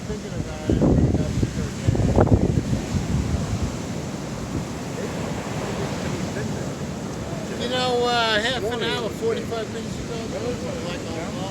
thinking about it. Maybe that's the third day. You know, half an hour, 45 minutes ago, like a